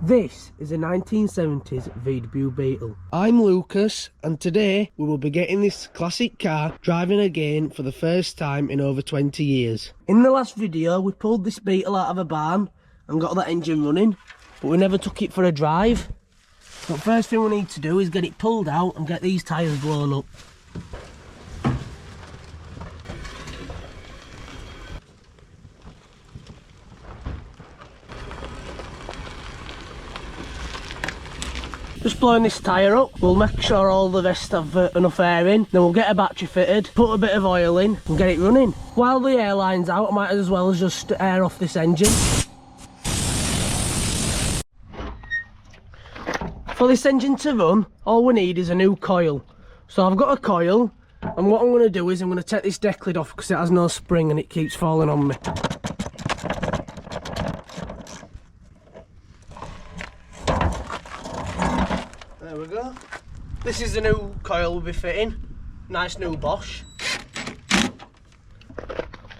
This is a 1970s VW Beetle. I'm Lucas, and today we will be getting this classic car driving again for the first time in over 20 years. In the last video we pulled this Beetle out of a barn and got that engine running, but we never took it for a drive. But first thing we need to do is get it pulled out and get these tyres blown up. Just blowing this tyre up, we'll make sure all the rest have enough air in, then we'll get a battery fitted, put a bit of oil in and get it running. While the air line's out, I might as well as just air off this engine. For this engine to run, all we need is a new coil. So I've got a coil, and what I'm going to do is I'm going to take this deck lid off because it has no spring and it keeps falling on me. There we go. This is the new coil we'll be fitting. Nice new Bosch.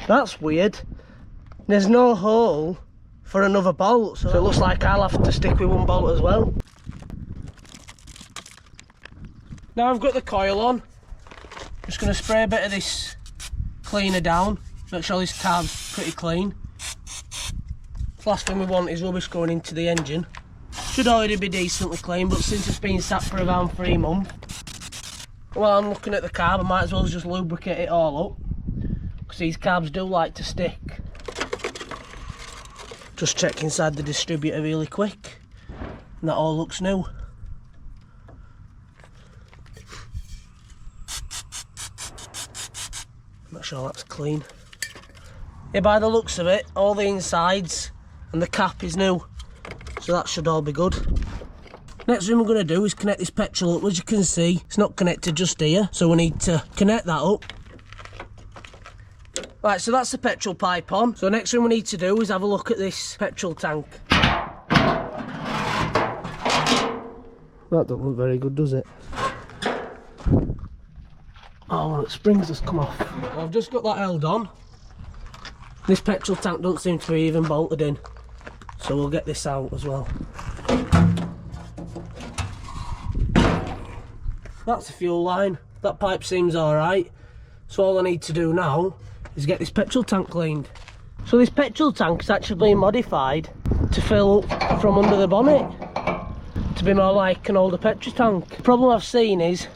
That's weird. There's no hole for another bolt, so it looks like I'll have to stick with one bolt as well. Now I've got the coil on, just going to spray a bit of this cleaner down, make sure this carb's pretty clean. The last thing we want is rubbish going into the engine. Should already be decently clean, but since it's been sat for around 3 months, while I'm looking at the carb, I might as well just lubricate it all up, because these carbs do like to stick. Just check inside the distributor really quick, and that all looks new. Not sure that's clean. Yeah, by the looks of it, all the insides and the cap is new, so that should all be good. Next thing we're going to do is connect this petrol up. As you can see, it's not connected just here, so we need to connect that up. Right, so that's the petrol pipe on. So next thing we need to do is have a look at this petrol tank. That don't look very good, does it? Oh, well, the springs just come off. Well, I've just got that held on. This petrol tank doesn't seem to be even bolted in, so we'll get this out as well. That's the fuel line. That pipe seems alright. So all I need to do now is get this petrol tank cleaned. So this petrol tank is actually been modified to fill from under the bonnet, to be more like an older petrol tank. The problem I've seen is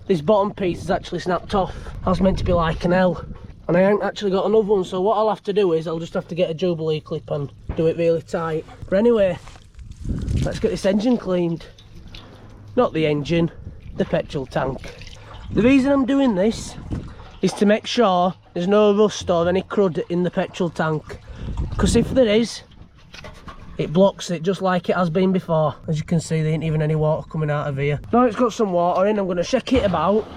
this bottom piece is actually snapped off. That's meant to be like an L, and I ain't actually got another one, so what I'll have to do is I'll just have to get a Jubilee clip and do it really tight. But anyway, let's get this engine cleaned. Not the engine, the petrol tank. The reason I'm doing this is to make sure there's no rust or any crud in the petrol tank, because if there is, it blocks it just like it has been before. As you can see, there ain't even any water coming out of here. Now it's got some water in, I'm going to shake it about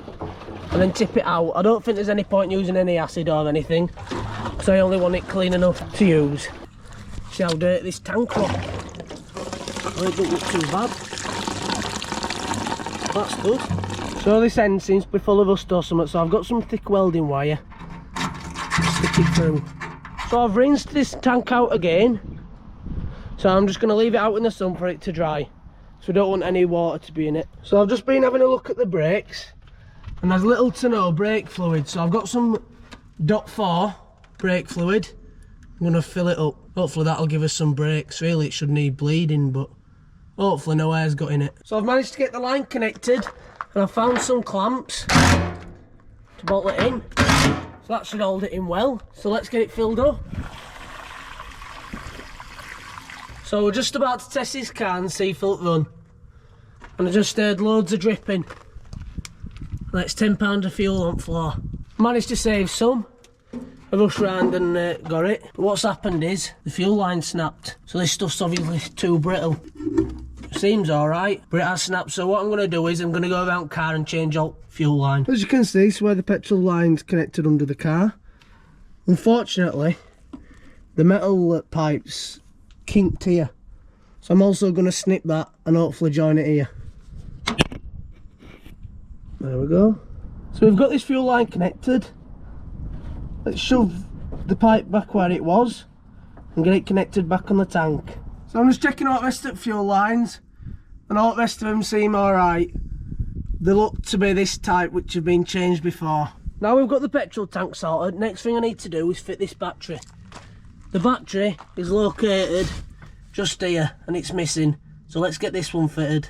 and then tip it out. I don't think there's any point using any acid or anything, because I only want it clean enough to use. See how dirty this tank looks. Well, it doesn't look too bad. That's good. So this end seems to be full of rust or something, so I've got some thick welding wire. Stick it through. So I've rinsed this tank out again. So I'm just going to leave it out in the sun for it to dry, so we don't want any water to be in it. So I've just been having a look at the brakes, and there's little to no brake fluid. So I've got some .4 brake fluid. I'm going to fill it up. Hopefully that'll give us some brakes. Really, it should need bleeding, but hopefully no air's got in it. So I've managed to get the line connected, and I've found some clamps to bolt it in. So that should hold it in well. So let's get it filled up. So we're just about to test this car and see if it'll run. And I just heard loads of dripping. That's £10 of fuel on floor. Managed to save some. I rushed round and got it. But what's happened is the fuel line snapped. So this stuff's obviously too brittle. Seems alright, but it has snapped. So what I'm going to do is I'm going to go around the car and change out fuel line. As you can see, it's where the petrol line's connected under the car. Unfortunately, the metal pipes kinked here, so I'm also going to snip that and hopefully join it here. There we go. So we've got this fuel line connected. Let's shove the pipe back where it was and get it connected back on the tank. So I'm just checking out the rest of the fuel lines, and all the rest of them seem alright. They look to be this type, which have been changed before. Now we've got the petrol tank sorted, next thing I need to do is fit this battery. The battery is located just here and it's missing, so let's get this one fitted.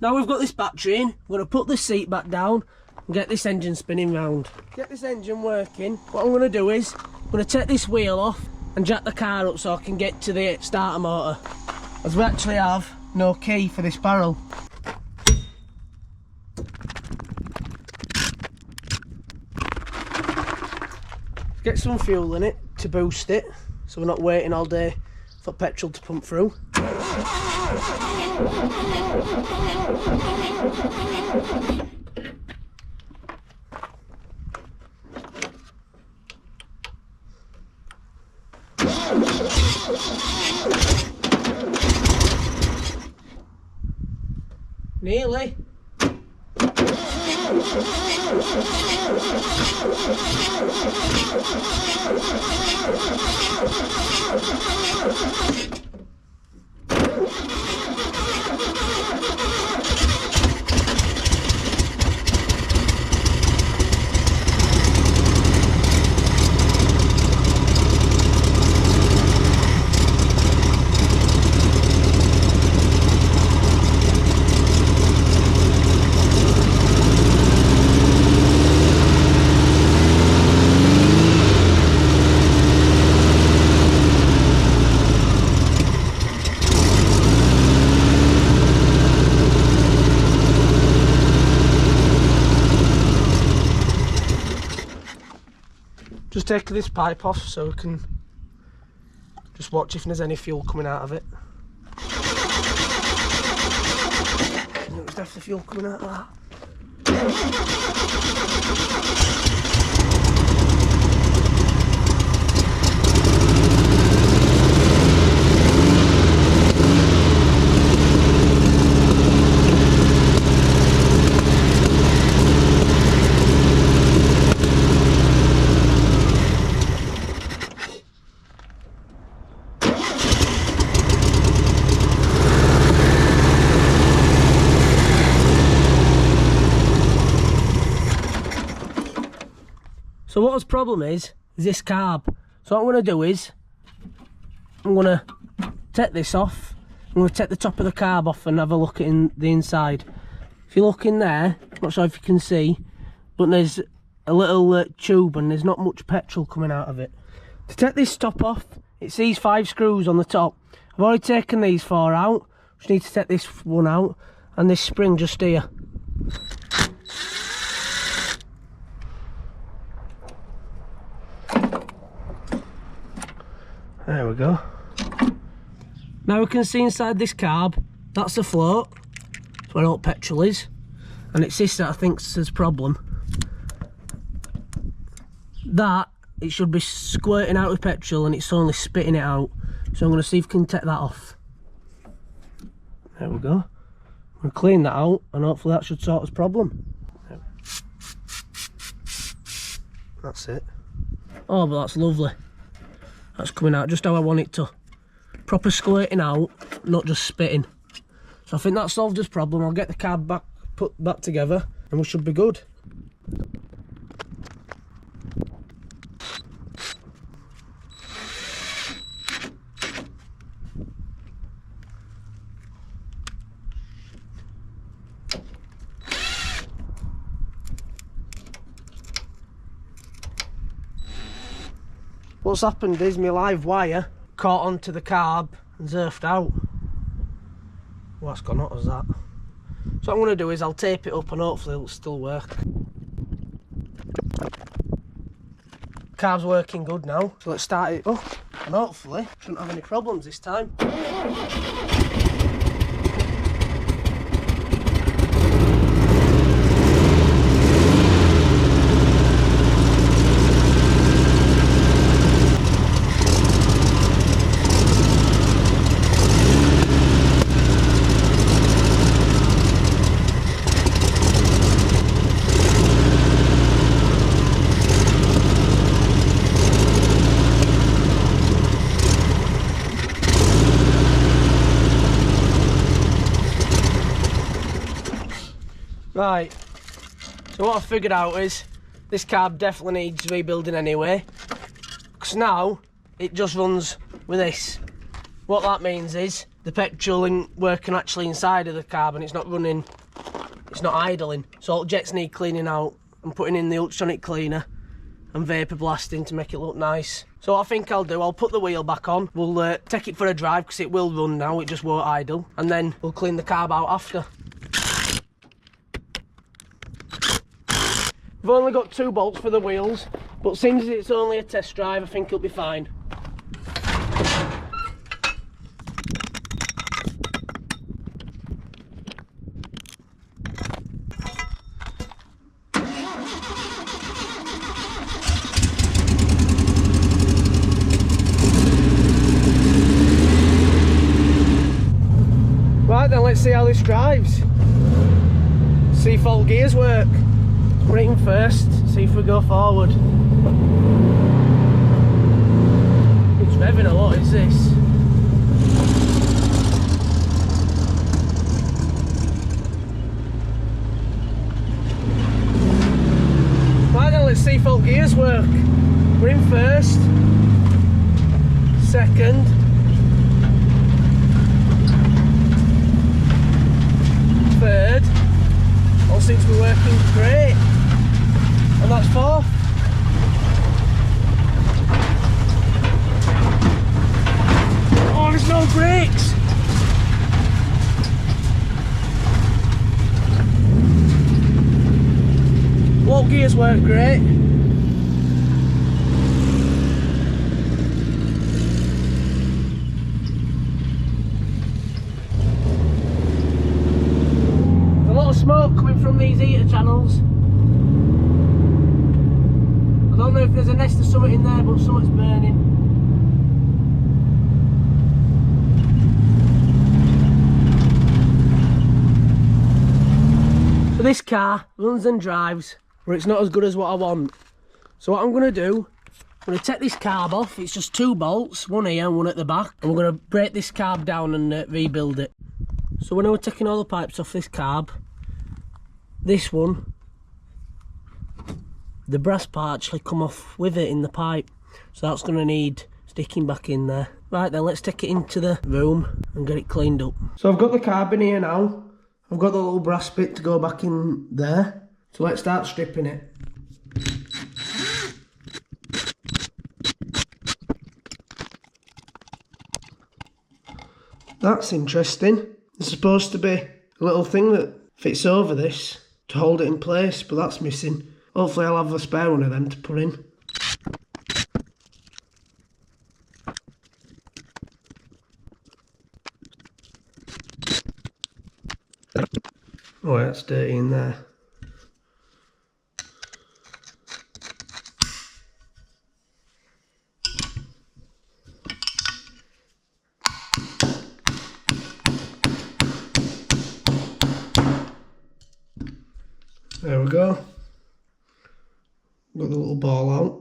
Now we've got this battery in, I'm going to put the seat back down and get this engine spinning round. Get this engine working, what I'm going to do is, I'm going to take this wheel off and jack the car up so I can get to the starter motor, as we actually have no key for this barrel. Get some fuel in it to boost it, so we're not waiting all day for petrol to pump through. Nearly. Just take this pipe off so we can just watch if there's any fuel coming out of it. There's definitely fuel coming out of that. So what the problem is this carb. So what I'm going to do is, I'm going to take this off, I'm going to take the top of the carb off and have a look in the inside. If you look in there, not sure if you can see, but there's a little tube and there's not much petrol coming out of it. To take this top off, it's these 5 screws on the top. I've already taken these 4 out, just need to take this one out, and this spring just here. There we go. Now we can see inside this carb, that's the float, that's where all petrol is, and it's this that I think's the problem. That, it should be squirting out with petrol and it's only spitting it out, so I'm going to see if we can take that off. There we go. I'm going to clean that out and hopefully that should sort its problem. That's it. Oh, but that's lovely. That's coming out just how I want it to. Proper squirting out, not just spitting. So I think that solved this problem. I'll get the carb back, put back together, and we should be good. What's happened is my live wire caught onto the carb and zerfed out. Well, that's gone out as that. So what I'm going to do is I'll tape it up and hopefully it'll still work. Carb's working good now, so let's start it up and hopefully shouldn't have any problems this time. Right, so what I figured out is this carb definitely needs rebuilding anyway, because now it just runs with this. What that means is the petrol ain't working actually inside of the carb, and it's not running, it's not idling. So all jets need cleaning out and putting in the Ultrasonic cleaner and vapor blasting to make it look nice. So what I think I'll do, I'll put the wheel back on, we'll take it for a drive because it will run now, it just won't idle, and then we'll clean the carb out after. We've only got 2 bolts for the wheels, but since it's only a test drive, I think it'll be fine. Right then, let's see how this drives. See if all gears work. Put it in first, see if we go forward. It's revving a lot, is this? Right then, let's see if all gears work. We're in first, second, third. All seems to be working great. And that's 4th. Oh, there's no brakes. Low gears work great. There's a lot of smoke coming from these heater channels. I don't know if there's a nest of something in there, but something's burning. So this car runs and drives, but it's not as good as what I want. So what I'm going to do, I'm going to take this carb off. It's just 2 bolts, one here and one at the back. And we're going to break this carb down and rebuild it. So when I was taking all the pipes off this carb, this one, the brass part actually come off with it in the pipe, so that's going to need sticking back in there. Right then, let's take it into the room and get it cleaned up. So I've got the carb in here now. I've got the little brass bit to go back in there. So let's start stripping it. That's interesting. There's supposed to be a little thing that fits over this to hold it in place, but that's missing. Hopefully I'll have a spare one of them to put in. Oh, that's dirty in there. There we go. Got the little ball out.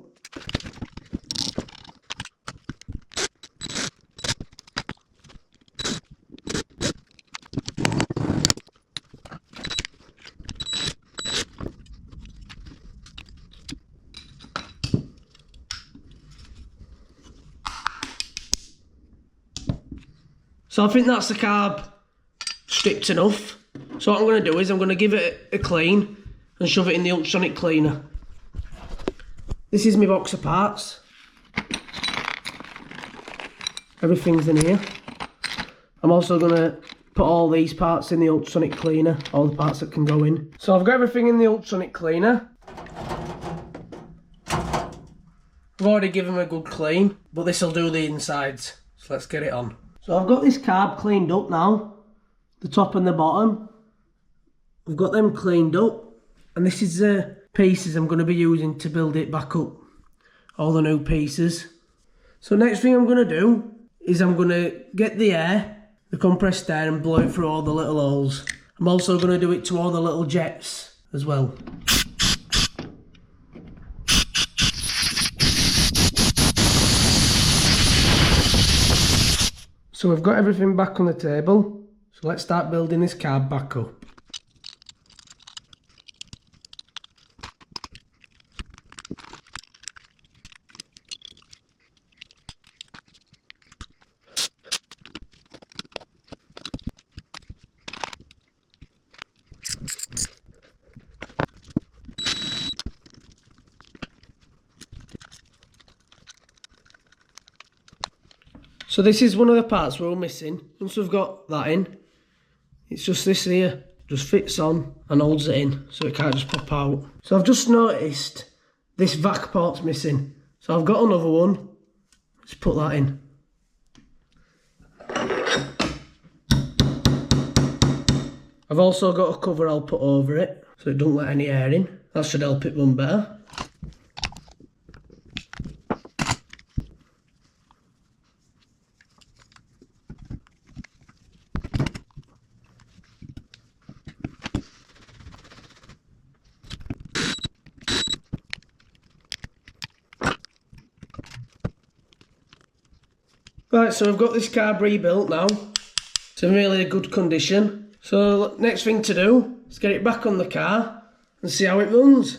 So I think that's the carb stripped enough. So what I'm going to do is I'm going to give it a clean and shove it in the Ultrasonic cleaner. This is my box of parts. Everything's in here. I'm also going to put all these parts in the Ultrasonic cleaner, all the parts that can go in. So I've got everything in the Ultrasonic cleaner. I've already given them a good clean, but this will do the insides. So let's get it on. So I've got this carb cleaned up now, the top and the bottom. I've got them cleaned up, and this is the pieces I'm going to be using to build it back up, all the new pieces. So next thing I'm going to do is I'm going to get the air, the compressed air, and blow it through all the little holes. I'm also going to do it to all the little jets as well. So we've got everything back on the table, so let's start building this carb back up. So this is one of the parts we're all missing. Once we've got that in, it's just this here, just fits on and holds it in, so it can't just pop out. So I've just noticed this vac port's missing. So I've got another one, let's put that in. I've also got a cover I'll put over it, so it don't let any air in. That should help it run better. Right, so I've got this car rebuilt now. It's in really good condition. So next thing to do is get it back on the car and see how it runs.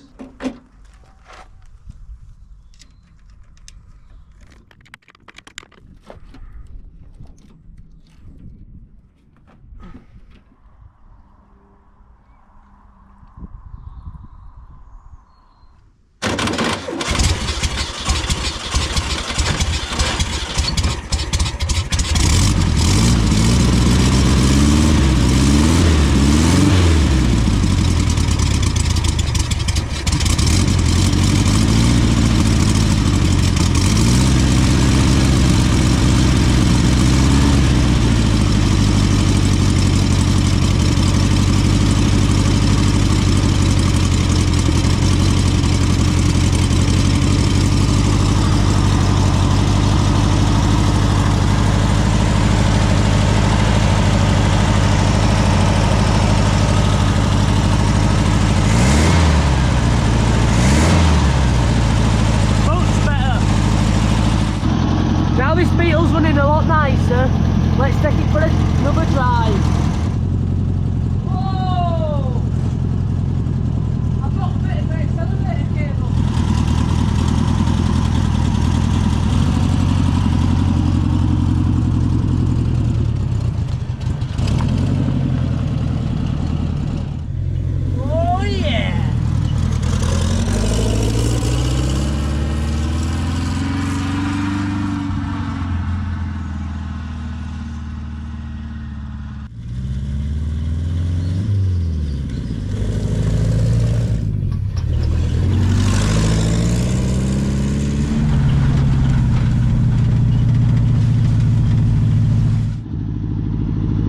Now this Beetle's running a lot nicer. Let's take it for another drive. Whoa! I've got a bit of accelerator cable. Oh yeah!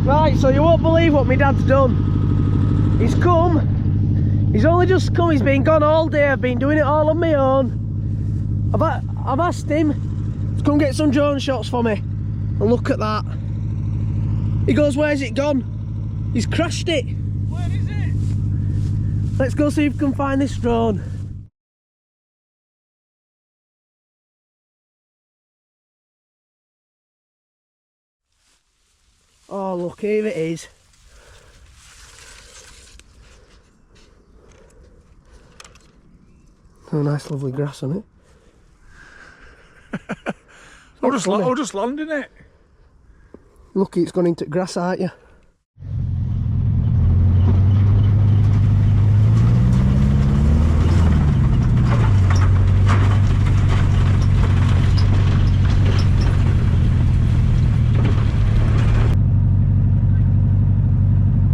Right, so you won't believe what my dad's done. He's come, he's only just come, he's been gone all day, I've been doing it all on my own. I've asked him to come get some drone shots for me, and look at that. He goes, where's it gone? He's crashed it. Where is it? Let's go see if we can find this drone. Oh look, here it is. Oh, nice lovely grass on it. I'll just land in it. Lucky it's gone into grass, aren't you?